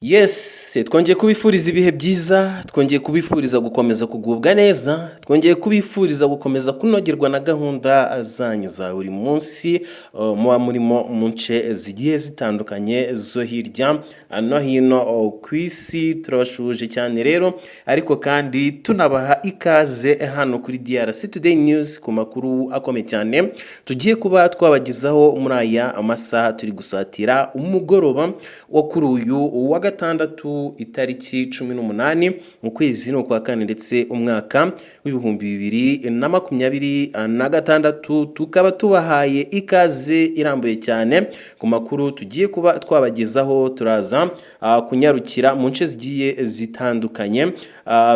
Yes, twongeye kubifuriza ibihe byiza, twongeye kubifuriza gukomeza kugubwa neza, twongeye kubifuriza gukomeza kunogerwa na gahunda zanyu za buri munsi, muba murimo mu nce zigiye zitandukanye zo hirya no hino ku isi. Turabashuje cyane rero, ariko kandi tunabaha ikaze hano kuri DRC Today News ku makuru akomeye cyane tugiye kuba twabagezaho muri aya masaha. Turi gusatira umugoroba wo kuri uyu wa gatandatu itariki 18 mu kwezi no kwa kane ndetse umwaka w'ibihumbi 2026, tukaba tubahaye ikaze irambuye cyane ku makuru tugiye kuba twabagezaho. Turaza kunyarukira mu nce zigiye zitandukanye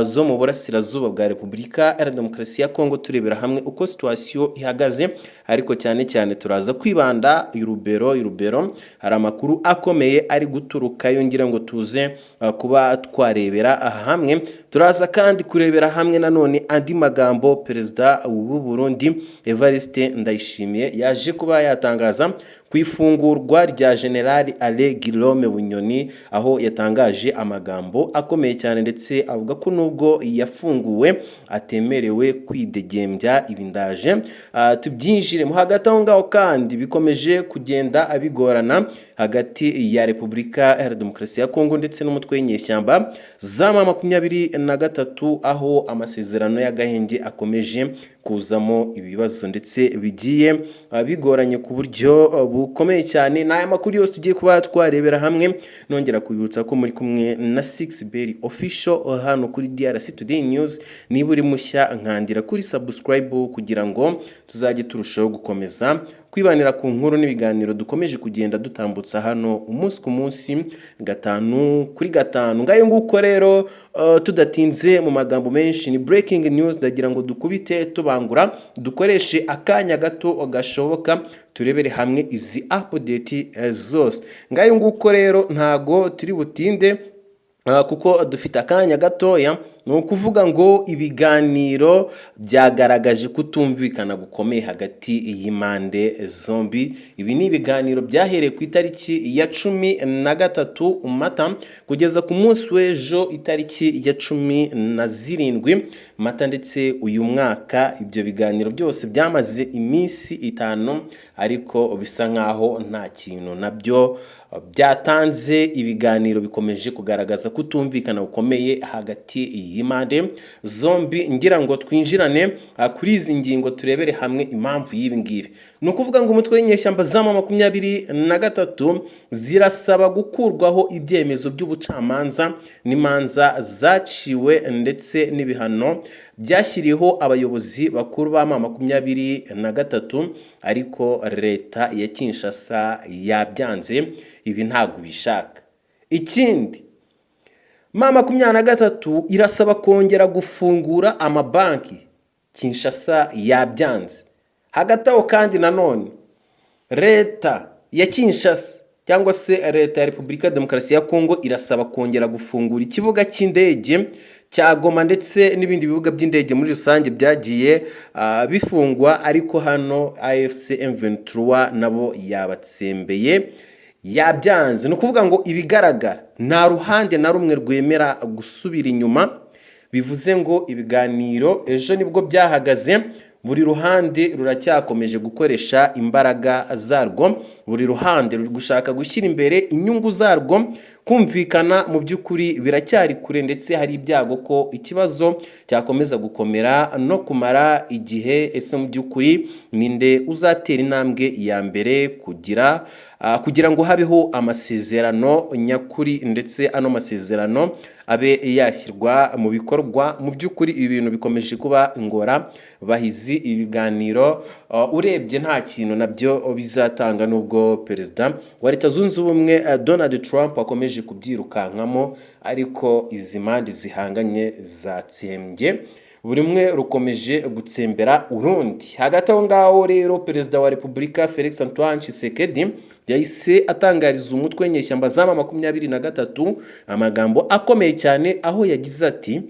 zo mu burasirazuba bwa Repubulika Iharanira Demokarasi ya Kongo, turebera hamwe uko situation ihagaze, ariko cyane cyane turaza kwibanda Rubero. Hari amakuru akomeye ari guturuka yongera ngo tuze kuba twarebera hamwe. Turaza kandi kurebera hamwe nanone andi magambo Perezida w'u Burundi Evariste Ndayishimiye yaje kuba yatangaza ku ifungurwa rya General Alain Guillaume Bunyoni, aho yatangaje amagambo akomeye cyane ndetse avuga ko nubwo yafunguwe atemerewe kwidegembya ibindaje. Tubyinjire mu hagati aho ngaho, kandi bikomeje kugenda abigorana hagati ya Repubulika Iharanira Demokarasi ya Kongo ndetse n'umutwe w'inyeshyamba za M23, aho amasezerano y'agahenge akomeje kuzamo ibibazo ndetse bigiye bigoranye ku buryo bukomeye cyane. N'aya makuru yose tugiye kuba twarebera hamwe, nongera kubibutsa ko muri kumwe na Sixbert Official hano kuri DRC Today News. Niba uri mushya, nkandira kuri subscribe kugira ngo tuzajye turushaho gukomeza kwibanira ku nkuru n'ibiganiro dukomeje kugenda dutambutsa hano umunsi ku munsi, gatanu kuri gatanu. Ngayo nguko rero, tudatinze mu magambo menshi, ni breaking news. Ndagira ngo dukubite tubangura, dukoreshe akanya gato gashoboka turebere hamwe izi update zose. Ngayo nguko rero, ntago turi butinde kuko dufite akanya gatoya. Ni ukuvuga ngo ibiganiro byagaragaje kutumvikana gukomeye hagati y'impande zombi. Ibi ni ibiganiro byahereye ku itariki ya 13 Mata kugeza ku munsi w'ejo itariki ya 17 Mata, ndetse uyu mwaka ibyo biganiro byose byamaze iminsi 5, ariko bisa nkaho nta kintu nabyo byatanze. Ibiganiro bikomeje kugaragaza kutumvikana gukomeye hagati y'impande zombi. Ngira ngo twinjirane kuri izi ngingo turebere hamwe impamvu y'ibi ngibi. Ni ukuvuga ngo umutwe w'inyeshyamba za M23 zirasaba gukurwaho ibyemezo by'ubucamanza n'imanza zaciwe ndetse n'ibihano byashyiriyeho abayobozi bakuru ba M23, ariko leta ya Kinshasa yabyanze. Ibi ntabwo bishaka. Ikindi, M23 irasaba kongera gufungura amabanki, Kinshasa yabyanze. Hagati aho kandi nanone leta ya Kinshasa cyangwa se leta ya Repubulika ya Demokarasi ya Kongo irasaba kongera gufungura ikibuga cy'indege cya Goma ndetse n'ibindi bibuga by'indege muri rusange byagiye bifungwa, ariko hano AFC M23 nabo yabatsembeye, yabyanze. Ni ukuvuga ngo ibigaragara nta ruhande na rumwe rwemera gusubira inyuma. Bivuze ngo ibiganiro ejo nibwo byahagaze, buri ruhande ruracyakomeje gukoresha imbaraga zarwo, buri ruhande ruri gushaka gushyira imbere inyungu zarwo. Kumvikana mu by'ukuri biracyari kure, ndetse hari ibyago ko ikibazo cyakomeza gukomera no kumara igihe. Ese mu by'ukuri ninde uzatera intambwe ya mbere kugira ngo habeho amasezerano nyakuri, ndetse ano masezerano abe yashyirwa mu bikorwa? Mu by'ukuri ibintu bikomeje kuba ingora bahizi. Ibiganiro urebye nta kintu nabyo bizatanga, nubwo Perezida wa Leta Zunze Ubumwe Donald Trump akomeje kubyirukankamo, ariko izi mpande zihanganye zatsembye, buri umwe rukomeje gutsembera urundi. Hagati aho ngaho rero, Perezida wa Repubulika Felix Antoine Tshisekedi yahise atangariza umutwe w'inyeshyamba za M23 amagambo akomeye cyane, aho yagize ati: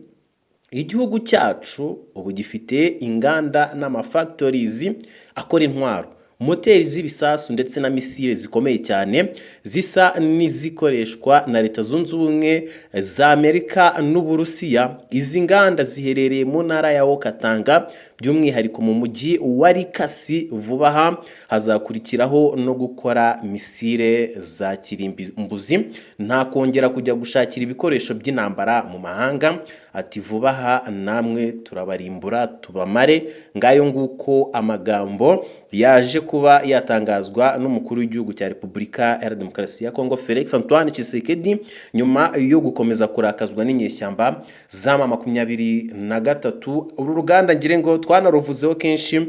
igihugu cyacu ubu gifite inganda n'amafactories akora intwaro moteri z'ibisasu ndetse na misile zikomeye cyane zisa n'izikoreshwa na Leta Zunze Ubumwe za Amerika n'Uburusiya. Izi nganda ziherereye mu ntara ya Okatanga, by'umwihariko mu mujyi wa Likasi. Vuba aha hazakurikiraho no gukora misile za kirimbuzi, nta kongera kujya gushakira ibikoresho by'intambara mu mahanga. Ati vuba aha namwe turabarimbura tubamare. Ngayo nguko amagambo yaje kuba yatangazwa n'umukuru w'igihugu cya Repubulika ya Demokarasi ya Kongo Felix Antoine Tshisekedi, nyuma yo gukomeza kurakazwa n'inyeshyamba za M23. Uru ruganda ngire ngo twanaruvuzeho kenshi,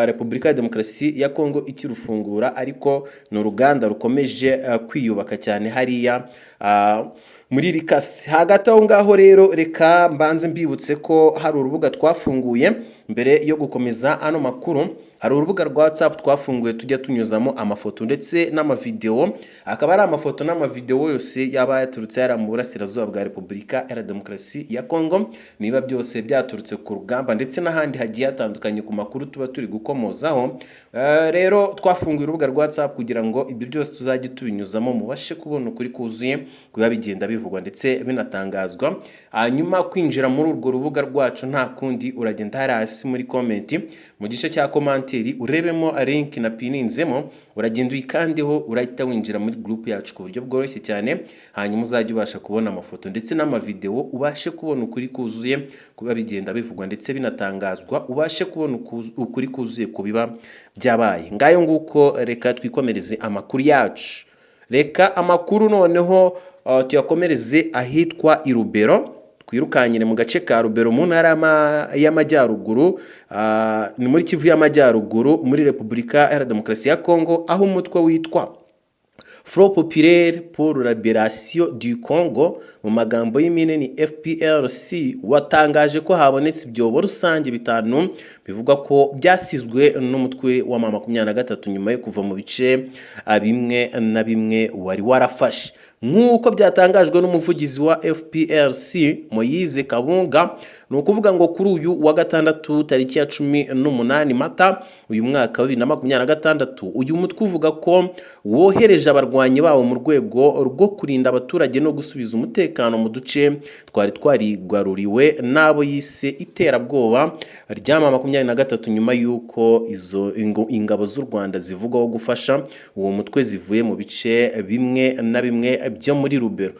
Repubulika ya Demokarasi ya Kongo ikirufungura, ariko ni uruganda rukomeje kwiyubaka cyane hariya muri Likasi. Hagati aho ngaho rero reka mbanze mbibutse ko hari urubuga twafunguye mbere yo gukomeza ano makuru. Hari urubuga rwa WhatsApp twafunguye tujya tunyuzamo amafoto ndetse n'amavideo. Akaba ari amafoto n'amavideo yose yaba yaturutse yari mu burasirazuba bwa Repubulika ya Demokarasi ya Kongo, niba byose byaturutse ku rugamba ndetse n'ahandi hagiye hatandukanye ku makuru tuba turi gukomozaho. Rero twafunguye urubuga rwa WhatsApp kugira ngo ibyo byose tuzajye tubinyuzamo mubashe kubona ukuri kuzuye kuba bigenda bivugwa ndetse binatangazwa. Hanyuma kwinjira muri urwo rubuga rwacu nta kundi, uragenda hari hasi muri comment mu gice cya komanteri urebemo link na pininzemo, uragenda uyikandeho, urahita winjira muri group yacu ku buryo bworoshye cyane. Hanyuma uzajye ubasha kubona amafoto ndetse n'amavideo, ubashe kubona ukuri kuzuye kuba bigenda bivugwa ndetse binatangazwa, ubashe kubona ukuri kuzuye kubiba byabaye. Ngayo nguko reka twikomereze amakuru yacu. Reka amakuru noneho tuyakomereze ahitwa Irubero. Twirukanyire mu gace ka Rubero mu ntara y'amajyaruguru, ni muri Kivu y'amajyaruguru muri Repubulika ya Demokarasi ya Kongo, aho umutwe witwa Front Populaire pour la Libération du Congo, mu magambo y'impine ni FPLC, watangaje ko habonetse ibyobo rusange 5 bivuga ko byasizwe n'umutwe wa M23 nyuma yo kuva mu bice bimwe na bimwe wari warafashe. Nk'uko byatangajwe n'umuvugizi wa FPLC Moise Kabunga, ni ukuvuga ngo kuri uyu wa gatandatu tariki ya 18 Mata uyu mwaka wa 2026, uyu mutwe uvuga ko wohereje abarwanyi bawo mu rwego rwo kurinda abaturage no gusubiza umutekano mu duce twari twarigaruriwe nabo yise iterabwoba rya M23, nyuma yuko izo ingabo z'u Rwanda zivugaho gufasha uwo mutwe zivuye mu bice bimwe na bimwe byo muri Rubero.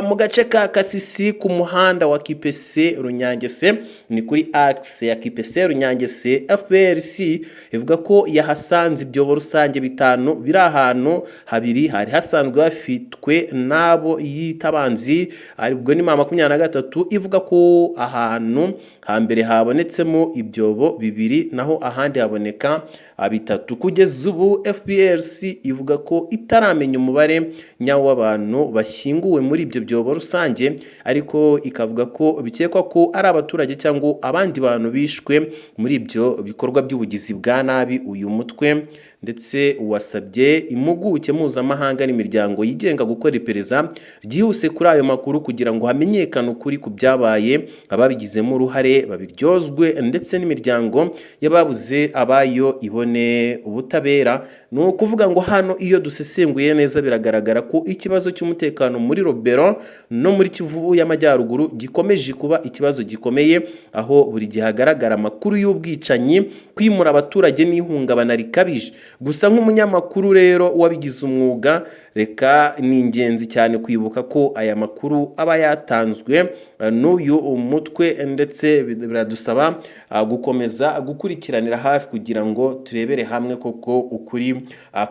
Mu gace ka Kasisi ku muhanda wa Kipese Runyangese, ni kuri axe ya Kipese Runyangese, FPLC ivuga ko yahasanze ibyobo rusange 5 biri ahantu habiri hari hasanzwe hafitwe nabo yitabanzi, aribwo ni M23 ivuga ko ahantu hambere habonetsemo ibyobo 2 naho ahandi haboneka 3. Kugeza ubu FPLC ivuga ko itaramenya umubare nyawo w'abantu bashyinguwe muri ibyo byobo rusange, ariko ikavuga ko bikekwa ko ari abaturage cyangwa abandi bantu bishwe muri ibyo bikorwa by'ubugizi bwa nabi. Uyu mutwe ndetse wasabye impuguke mpuzamahanga n'imiryango yigenga gukora iperereza ryihuse kuri ayo makuru kugira ngo hamenyekane ukuri ku byabaye, ababigizemo uruhare babiryozwe ndetse n'imiryango y'ababuze abayo ibone ubutabera. Ni ukuvuga ngo hano iyo dusesenguye neza biragaragara ko ikibazo cy'umutekano muri Rubero no muri Kivu y'amajyaruguru gikomeje kuba ikibazo gikomeye, aho buri gihe hagaragara amakuru y'ubwicanyi, kwimura abaturage n'ihungabana rikabije. Gusa nk'umunyamakuru rero wabigize umwuga, reka ni ingenzi cyane kwibuka ko aya makuru aba yatanzwe n'uyu umutwe, ndetse biradusaba gukomeza gukurikiranira hafi kugira ngo turebere hamwe koko ukuri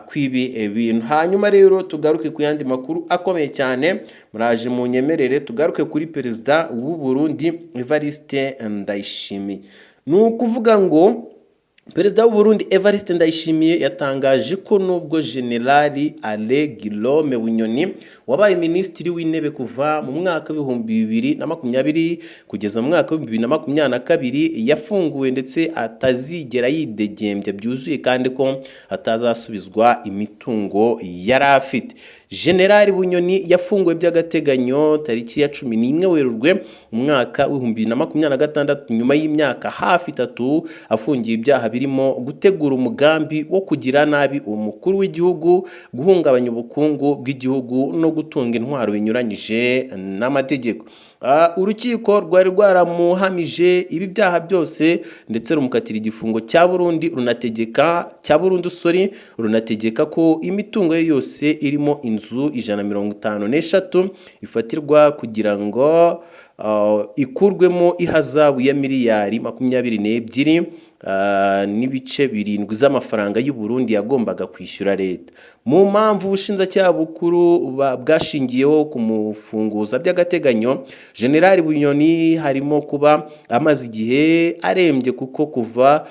kw'ibi bintu. Hanyuma rero tugaruke ku yandi makuru akomeye cyane, muraje mu nyemerere tugaruke kuri perezida w'u Burundi Evariste Ndayishimiye. Ni ukuvuga ngo Perezida w'u Burundi Evariste Ndayishimiye yatangaje ko nubwo Generali Ale Guillaume Bunyoni wabaye minisitiri w'intebe kuva mu mwaka wa 2020 kugeza mu mwaka wa 2022 yafunguwe ndetse atazigera yidegembya byuzuye kandi ko atazasubizwa imitungo yari afite. Generali Bunyoni yafunguwe by'agateganyo tariki ya 11 Werurwe umwaka w'ibihumbi 2026 nyuma y'imyaka hafi 3 afungiye ibyaha birimo gutegura umugambi wo kugira nabi umukuru w'igihugu, guhungabanya ubukungu bw'igihugu no gutunga intwaro binyuranyije n'amategeko. Urukiko rwari rwaramuhamije ibi byaha byose ndetse rumukatira igifungo cya burundu runategeka ko imitungo ye yose irimo inzu 153 ifatirwa kugira ngo ikurwemo ihazabu ya miliyari 22 n'ibice 7 z'amafaranga y'u Burundi yagombaga kwishyura leta. Mu mpamvu ubushinjacyaha bukuru bwashingiyeho kumufunguza by'agateganyo Generali Bunyoni harimo kuba amaze igihe arembye kuko kuva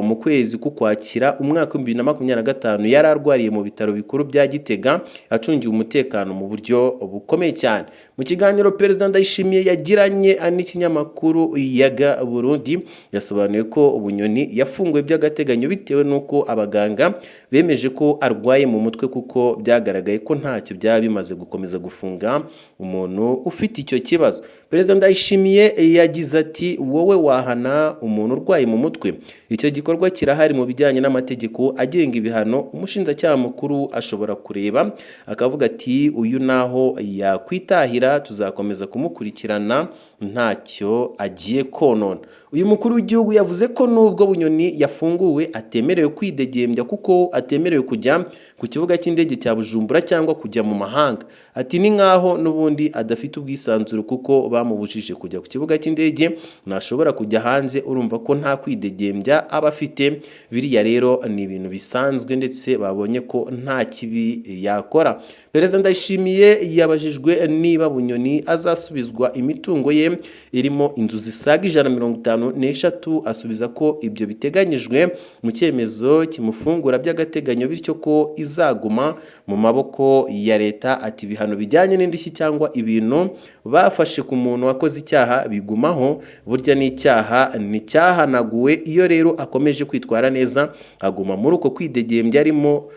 mu kwezi k'Ukwakira umwaka wa 2025 yari arwariye mu bitaro bikuru bya Gitega acungiwe umutekano mu buryo bukomeye cyane. Mu kiganiro Perezida Ndayishimiye yagiranye n'ikinyamakuru Yaga Burundi yasobanuye ko Bunyoni yafunguwe by'agateganyo bitewe n'uko abaganga bemeje ko arwaye mu mutwe kuko byagaragaye ko ntacyo byaba bimaze gukomeza gufunga umuntu ufite icyo kibazo. Perezida Ndayishimiye yagize ati wowe wahana umuntu urwaye mu mutwe? Icyo gikorwa kirahari mu bijyanye n'amategeko agenga ibihano umushinjacyaha mukuru ashobora kureba akavuga ati uyu naho yakwitahira tuzakomeza kumukurikirana ntacyo agiye konona. Uyu mukuru w'igihugu yavuze ko nubwo Bunyoni yafunguwe atemerewe kwidegembya kuko atemerewe kujya ku kibuga cy'indege cya Bujumbura cyangwa kujya mu mahanga. Ati ni nkaho nubundi adafite ubwisanzure kuko bamubujije kujya ku kibuga cy'indege, ntashobora kujya hanze, urumva ko nta kwidegembya aba afite. Biriya rero ni ibintu bisanzwe ndetse babonye ko nta kibi yakora. Perezida Ndayishimiye yabajijwe niba Bunyoni azasubizwa imitungo ye irimo inzu zisaga 153, asubiza ko ibyo biteganyijwe mu cyemezo kimufungura by'agateganyo bityo ko izaguma mu maboko ya leta. Ati ibihano bijyanye n'indishyi cyangwa ibintu bafashe ku muntu wakoze icyaha bigumaho, burya n'icyaha nticyahanaguwe. Iyo rero akomeje kwitwara neza aguma muri uko kwidegembya arimo,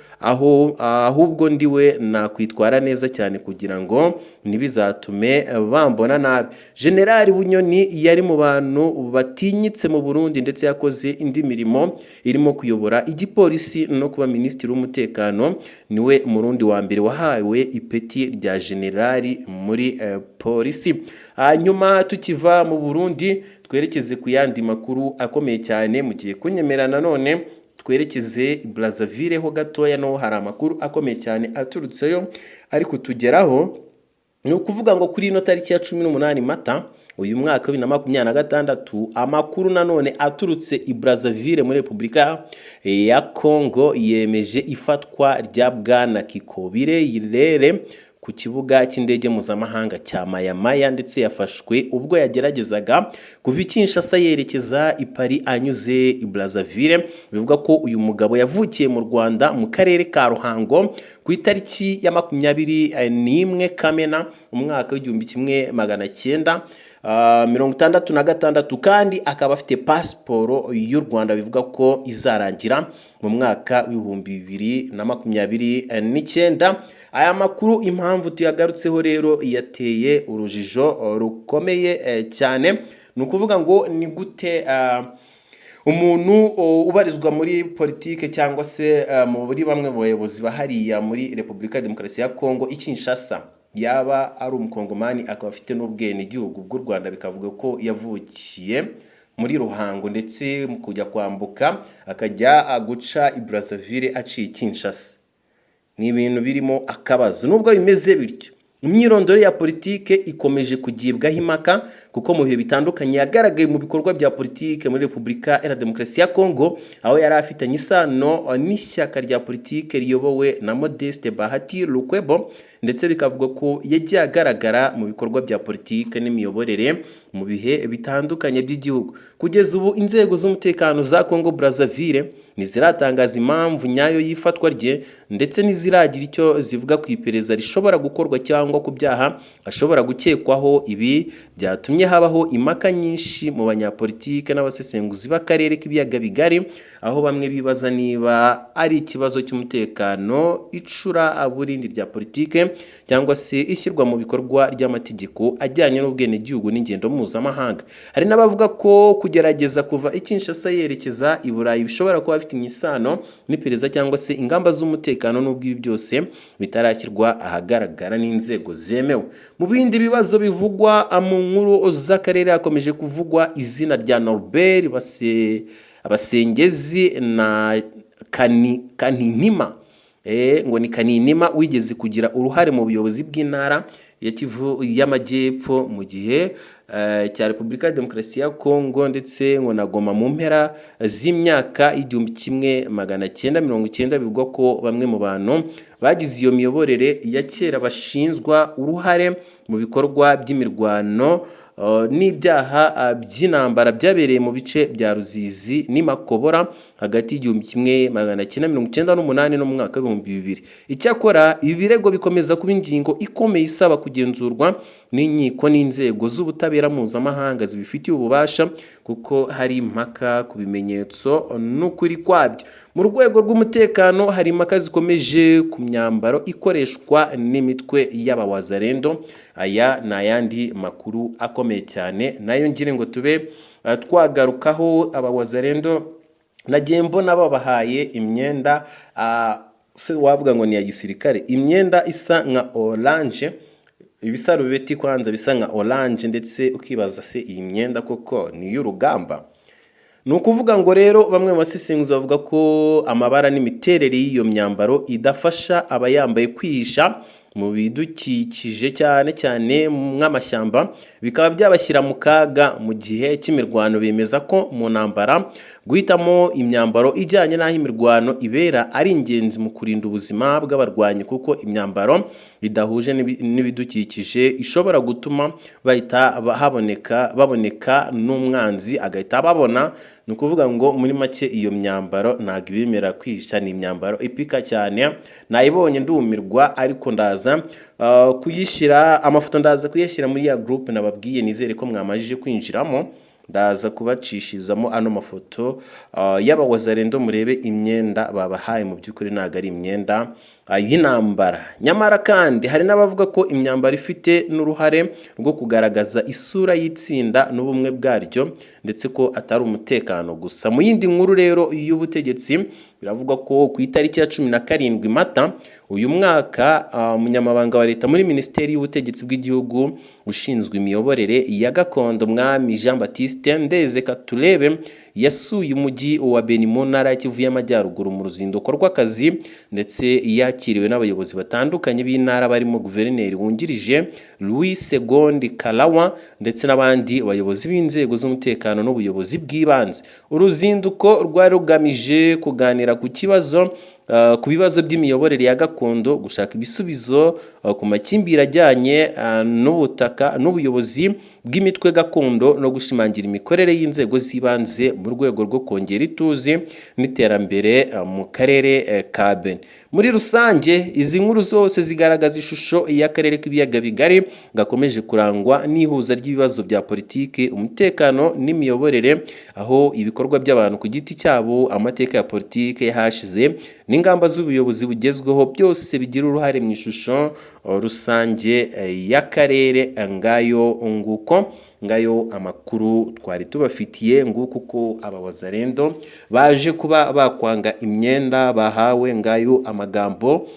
ahubwo ndiwe nakwitwara neza cyane kugira ngo ntibizatume bambona nabi. Generali Bunyoni yari mu bantu batinyitse mu Burundi ndetse yakoze indi mirimo irimo kuyobora igipolisi no kuba minisitiri w'umutekano. Niwe Murundi wa mbere wahawe ipeti rya generali muri polisi. Hanyuma tukiva mu Burundi twerekeze ku yandi makuru akomeye cyane, mu gihe kunyemera nanone twerekeze Brazzaville ho gatoya, no hari amakuru akomeye cyane aturutseyo ariko tugeraho. Ni ukuvuga ngo kuri ino tariki ya 18 Mata uyu mwaka wa 2026 amakuru nanone aturutse i Brazzaville muri Repubulika ya Congo yemeje ifatwa rya Bwana Kikobire Yirere ku kibuga cy'indege mpuzamahanga cya Mayamaya, ndetse yafashwe ubwo yageragezaga kuva Kinshasa yerekeza i Paris anyuze i Brazzaville. Bivuga ko uyu mugabo yavukiye mu Rwanda mu karere ka Ruhango ku itariki ya 21 Kamena umwaka w'1966 kandi akaba afite pasiporo y'u Rwanda. Bivuga ko izarangira mu mwaka w'2029. Aya makuru impamvu tuyagarutseho rero yateye urujijo rukomeye cyane. Ni ukuvuga ngo ni gute umuntu ubarizwa muri politike cyangwa se muri bamwe mu bayobozi bahariya muri Repubulika ya Demokarasi ya Kongo Kinshasa yaba ari umukongomani akaba afite n'ubwene igihugu bw'u Rwanda, bikavuga ko yavukiye muri Ruhango ndetse mu kujya kwambuka akajya guca i Brazzaville aciye Kinshasa. Ni ibintu birimo akabazo. Nubwo bimeze bityo, imyirondoro ya politike ikomeje kugibwaho impaka kuko mu bihe bitandukanye yagaragaye mu bikorwa bya politike muri Repubulika ya Demokarasi ya Kongo, aho yari afitanye isano n'ishyaka rya politike riyobowe na Modeste Bahati Lukwebo, ndetse bikavuga ko yagiye agaragara mu bikorwa bya politike n'imiyoborere mu bihe bitandukanye by'igihugu. Kugeza ubu inzego z'umutekano za Congo Brazzaville ntiziratangaza impamvu nyayo y'ifatwa rye ndetse ntiziragira icyo zivuga ku iperereza rishobora gukorwa cyangwa ku byaha ashobora gukekwaho. Ibi byatumye habaho impaka nyinshi mu banyapolitike n'abasesenguzi b'akarere k'ibiyaga bigari, aho bamwe bibaza niba ari ikibazo cy'umutekano, icuraburindi rya politike cyangwa se ishyirwa mu bikorwa ry'amategeko ajyanye n'ubwenegihugu n'ingendo mpuzamahanga. Hari n'abavuga ko kugerageza kuva i Kinshasa yerekeza i Burayi bishobora kuba bifitanye isano n'iperereza cyangwa se ingamba z'umutekano, n'ubwo ibi byose bitarashyirwa ahagaragara n'inzego zemewe. Mu bindi bibazo bivugwa mu nkuru z'akarere hakomeje kuvugwa izina rya Norbert Basengezi na Kaninima. Ngo ni Kaninima wigeze kugira uruhare mu buyobozi bw'intara ya Kivu y'Amajyepfo mu gihe cya Repubulika ya Demokarasi ya Kongo, ndetse ngo na Goma mu mpera z'imyaka 1990. Bivugwa ko bamwe mu bantu bagize iyo miyoborere ya kera bashinzwa uruhare mu bikorwa by'imirwano n'ibyaha by'intambara byabereye mu bice bya Ruzizi n'Imakobora hagati y'1998 no mu mwaka w'2000. Icyakora ibi birego bikomeza kuba ingingo ikomeye isaba kugenzurwa n'inkiko n'inzego z'ubutabera mpuzamahanga zibifitiye ububasha, kuko hari impaka ku bimenyetso n'ukuri kwabyo. Mu rwego rw'umutekano hari impaka zikomeje ku myambaro ikoreshwa n'imitwe y'abawazarendo. Aya ni ayandi makuru akomeye cyane nayo ngire ngo tube twagarukaho. Abawazarendo nagiye mbona babahaye imyenda se wavuga ngo ni ya gisirikare, imyenda isa nka orange, ibisarubeti kwanza bisa nka orange, ndetse ukibaza se iyi myenda koko ni y'urugamba? Ni ukuvuga ngo rero bamwe mu basesenguzi bavuga ko amabara n'imiterere y'iyo myambaro idafasha abayambaye kwihisha mu bidukikije cyane cyane nk'amashyamba, bikaba byabashyira mu kaga mu gihe cy'imirwano. Bemeza ko mu ntambara guhitamo imyambaro ijyanye n'aho imirwano ibera ari ingenzi mu kurinda ubuzima bw'abarwanyi, kuko imyambaro idahuje n'ibidukikije ishobora gutuma bahita baboneka n'umwanzi agahita babona. Ni ukuvuga ngo muri make iyo myambaro ntabwo ibimera kwihisha, ni imyambaro ipika cyane. Nayibonye ndumirwa, ariko ndaza kuyishyira amafoto, ndaza kuyashyira muri ya groupe nababwiye, nizere ko mwamajije kwinjiramo. Ndaza kubacishizamo ano mafoto y'abawazarendo murebe imyenda babahaye. Mu by'ukuri ntabwo ari imyenda y'intambara. Nyamara kandi hari n'abavuga ko imyambaro ifite n'uruhare rwo kugaragaza isura y'itsinda n'ubumwe bwaryo, ndetse ko atari umutekano gusa. Mu yindi nkuru rero y'ubutegetsi biravugwa ko ku itariki ya 17 Mata uyu mwaka umunyamabanga wa leta muri Minisiteri y'Ubutegetsi bw'Igihugu ushinzwe imiyoborere ya gakondo Mwami Jean Baptiste Ndeze Katurebe yasuye umujyi wa Beni mu ntara ya Kivu y'Amajyaruguru mu ruzinduko rw'akazi, ndetse yakiriwe n'abayobozi batandukanye b'intara barimo guverineri wungirije Louis Segondi Kalawa ndetse n'abandi bayobozi b'inzego z'umutekano n'ubuyobozi bw'ibanze. Uruzinduko rwari rugamije kuganira ku bibazo by'imiyoborere ya gakondo, gushaka ibisubizo ku makimbirane ajyanye n'ubutaka n'ubuyobozi bw'imitwe gakondo, no gushimangira imikorere y'inzego z'ibanze mu rwego rwo kongera ituze n'iterambere mu karere ka Beni. Muri rusange izi nkuru zose zigaragaza ishusho y'akarere k'ibiyaga bigari gakomeje kurangwa n'ihuza ry'ibibazo bya politiki, umutekano n'imiyoborere, aho ibikorwa by'abantu ku giti cyabo, amateka ya politiki yahashize n'ingamba z'ubuyobozi bugezweho byose bigira uruhare mu ishusho rusange y'akarere. Ngayo amakuru twari tubafitiye, nguko uko abawazarendo baje kuba bakwanga imyenda bahawe. Ngayo amagambo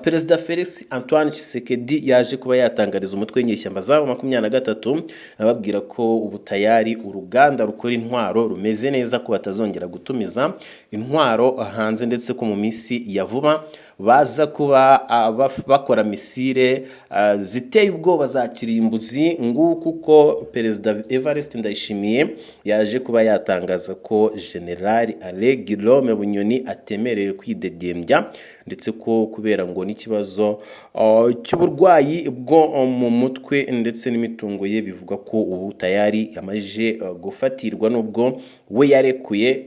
Perezida Felix Antoine Tshisekedi yaje kuba yatangariza umutwe w'inyeshyamba zabo 23 ababwira ko ubu tayari uruganda rukora intwaro rumeze neza, ko batazongera gutumiza intwaro hanze, ndetse ko mu minsi ya vuba baza kuba bakora misile ziteye ubwoba za kirimbuzi. Nguko uko Perezida Evariste Ndayishimiye yaje kuba yatangaza ko General Alain Guillaume Bunyoni atemerewe kwidegembya, ndetse ko kubera ngo n'ikibazo cy'uburwayi bwo mu mutwe ndetse n'imitungo ye bivuga ko ubu tayari yamaje gufatirwa, nubwo we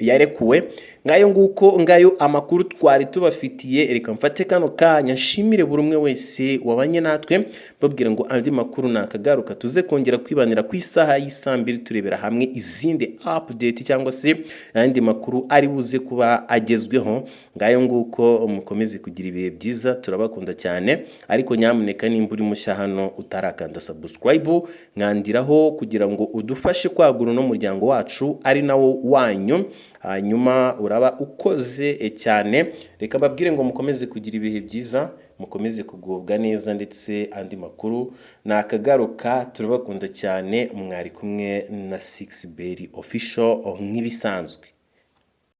yarekuwe. ngayo nguko ngayo amakuru twari tubafitiye, reka mfate kano kanya nshimire buri umwe wese wabanye natwe, babwira ngo andi makuru nakagaruka tuze kongera kwibanira ku isaha y'isambiri turebera hamwe izindi update cyangwa se andi makuru ari buze kuba agezweho. Ngayo nguko mukomeze kugira ibihe byiza, turabakunda cyane, ariko nyamuneka nimba uri mushya hano utarakanda subscribe mwandiraho kugira ngo udufashe kwagura no muryango wacu ari nawo wanyu, hanyuma uraba ukoze cyane. Reka mbabwire ngo mukomeze kugira ibihe byiza, mukomeze kugubwa neza, ndetse andi makuru nakagaruka. Turabakunda cyane, mwari kumwe na 6Berry official nk'ibisanzwe.